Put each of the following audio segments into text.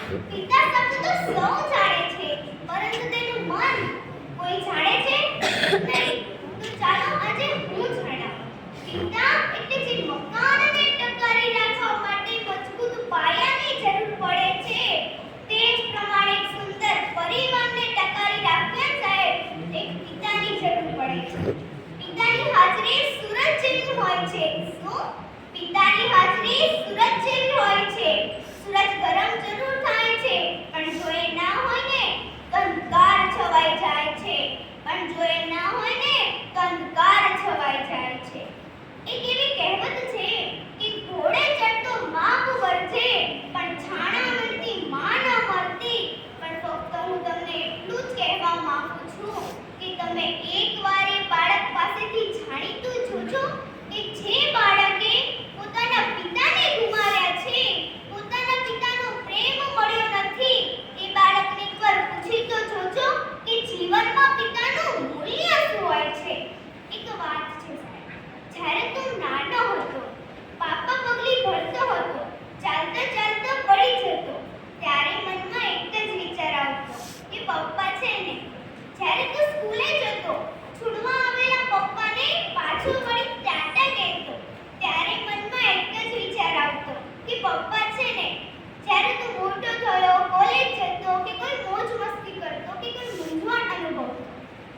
પિતા શબ્દ તો સૌ જાણે છે, પરંતુ તેનું મન કોઈ જાણે છે નહીં. તો ચાલો આજે હું જણાવું. પિતા એટલે જે મકાનને ટકાવી રાખવા માટે મજબૂત પાયાની જરૂર પડે છે, તે જ પ્રમાણે એક સુંદર પરિવારને ટકાવી રાખવા સાહેબ એક પિતાની જરૂર પડે છે. પિતાની હાજરી સૂરજ જેવી હોય છે. શું? પિતાની હાજરી સૂરજ જેવી હોય છે. સૂરજ ગરમ જરૂર થાય છે, પણ જો એ ના હોય ને તો અંધકાર છવાઈ જાય છે. પણ જો એ ના હોય ને તો અંધકાર છવાઈ જાય છે. એક એવી કહેવત છે કે ઘોડે ચડતો માપ વર્જે, પણ છાણા મળતી માં ન મળતી. પણ ફક્ત હું તમને એટલું જ કહેવા માંગુ છું કે તમે એકવાર એ બાળક પાસેથી જાણીતું જોજો કે જે બાળકે પોતાના પિતાને ગુમાવ્યા છે, પોતાના પિતાનો પ્રેમ મળ્યો નથી, એ બાળકને એકવાર પૂછી તો જોજો કે જીવનમાં પિતાનું મૂલ્ય શું હોય છે. એક વાત છે સાહેબ, જ્યારે તું નાનો હતો, પાપા પગલી ભરતો હતો, ચાલતો ચાલતો પડી જતો, ત્યારે મનમાં એક જ વિચાર આવતો કે પપ્પા છે ને. જ્યારે તું સ્કૂલે જતો, છોડવા આવેલા પપ્પાને પાછો વળી ટાટા કહેતો, ત્યારે મનમાં એક જ વિચાર આવતો કે પપ્પા છે ને. જ્યારે તું મોટો થયો, કોલેજ જતો કે કોઈ મોજ મસ્તી કરતો કે કોઈ મૂંઝવણ અનુભવતો,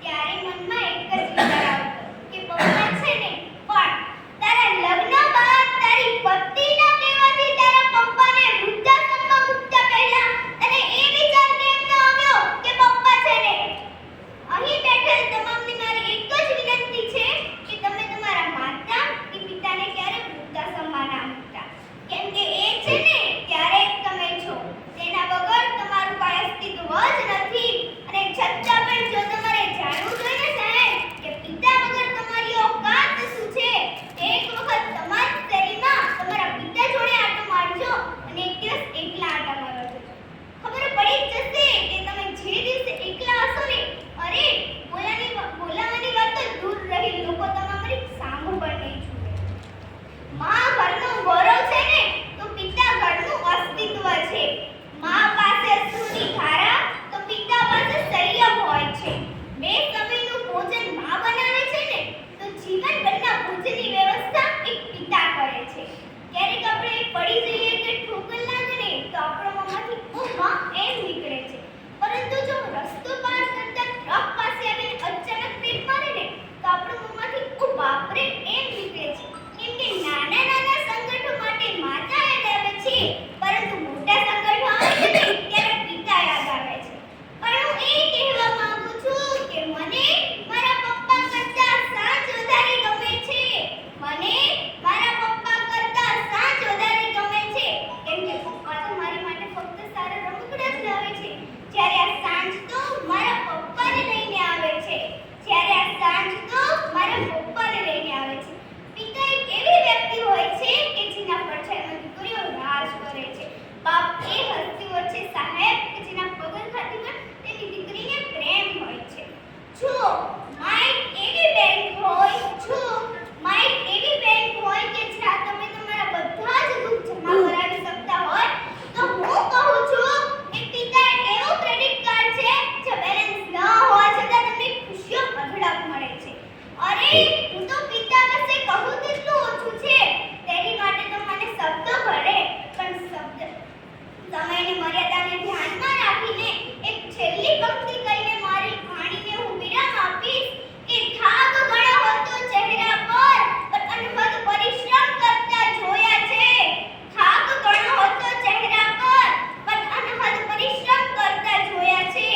ત્યારે મનમાં એક જ વિચાર આવતો કે પપ્પા છે ને. પણ તારા લગ્ન બાદ તારી પત્નીના કહેવાથી તારા પપ્પાને વૃદ્ધાશ્રમમાં મૂકતા પહેલા તને એ વિચાર કેમ ન આવ્યો કે પપ્પા છે ને. અહીં બેઠેલ તમામને મારી એક જ વિનંતી છે કે તમે તમારા માતા કે પિતાને ક્યારે વૃદ્ધાશ્રમમાં ના મૂકતા, કેમ કે એ છે ને ત્યારે તમે છો, તેના વગર તમારું કોઈ અસ્તિત્વ જ નથી. અને છતાં પણ જો તમારે જાણવું જોઈએ ને સાહેબ કે પિતા વગર તમારી ઓકાત શું છે, એક વખત તમારી શેરીમાં તમારા પિતા જોડે આટો મારજો અને એક દિવસ એકલા આટા મારવા જજો. ખબર પડી જ જશે કે તમે જે દિવસે એકલા હશો ને, અરે બોલાવાની વાત તો દૂર રહી, લોકો તમારી સામું પણ નહીં જુએ. માં ઘરનો ગૌરવ છે ને, તો પિતા ઘરનું અસ્તિત્વ છે. માં પાસે અશ્રુની ધારા તો પિતા પાસે સંયમ હોય છે. બે સમયનું ભોજન માં બનાવે છે ને, તો જીવનભરના ભોજનની વ્યવસ્થા એક પિતા કરે છે. ક્યારેક આપણે પડી જઈએ કે ઠોકર લાગે ને તો આપણા મોંમાંથી ઉમ્મા એમ નીકળે છે. પરંતુ જો રસ્તો પાર કરતા ટ્રક પાસે આવીને અચાનક બ્રેક મારે ને તો આપણા મોંમાંથી ઓ બાપરે એમ નીકળે છે. કેમ કે નાના નાના સંકટો માટે માતા યાદ આવે છે, પરંતુ મોટા સંકટો આવે છે ને ત્યારે પિતા યાદ આવે છે. પણ હું એ કહેવા માંગુ છું કે મને મારા પપ્પા કરતા સાંજ વધારે ગમે છે. મને મારા પપ્પા કરતા સાંજ વધારે ગમે છે, કેમ કે પપ્પા તો મારી માટે ફક્ત સારા રમકડા જ લાવે છે, જ્યારે આ સાંજ તો મારા પપ્પાને લઈને આવે છે. જ્યારે આ સાંજ તો મારા પપ્પાને લઈને આવે છે. પિતા એક એવી વ્યક્તિ હોય છે કે જેના પડછાયામાં દીકરીઓ રાજ કરે છે. બાપ એ હસ્તી હોય છે સાહેબ કે જેના પગરખાથી પણ તેની દીકરીને પ્રેમ હોય છે. જો માઇક એવી બેંક હોય કે જ્યાં તમે તમારા બધા જ દુઃખ જમા કરાવી શકતા હોય, તો હું કહું છું કે પિતા એક એવો ક્રેડિટ કાર્ડ છે જે બેલેન્સ ન હોવા છતાં તમને ખુશીઓ અઢળક મળે છે. અરે હું તો પિતા વિશે કહું તેટલું ઓછું છે, તેની માટે તો મને શબ્દો ભળે. પણ સમયની મર્યાદાને ધ્યાનમાં રાખીને એક છેલ્લી પંક્તિ કહીને મારી વાણીને હું વિરામ આપીશ કે થાક ઘણો હતો ચહેરા પર, પણ અનહદ પરિશ્રમ કરતા જોયા છે. થાક ઘણો હતો ચહેરા પર, પણ અનહદ પરિશ્રમ કરતા જોયા છે.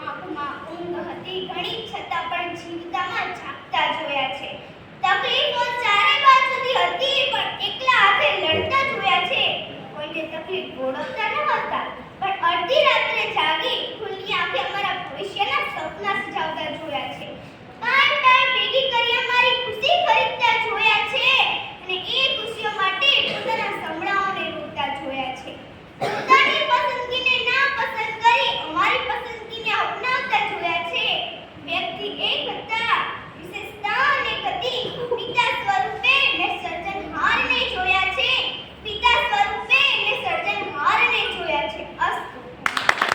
આંખમાં ઊંઘ હતી ઘણી, છતાં પણ જીવતામાં જાગતા જોયા છે. તકલીફો ચારે બાજુથી હતી, પણ એકલા હાથે લડતા જોયા છે. કોઈને તકલીફ ઓળખતા ન હતા, પણ અડધી રાત્રે જાગી ખુલ્લી આંખે અમારા ભવિષ્યના સપના સજાવતા જોયા છે. કાંઈ ભેગી કરી અમારી ખુશી ખરીદતા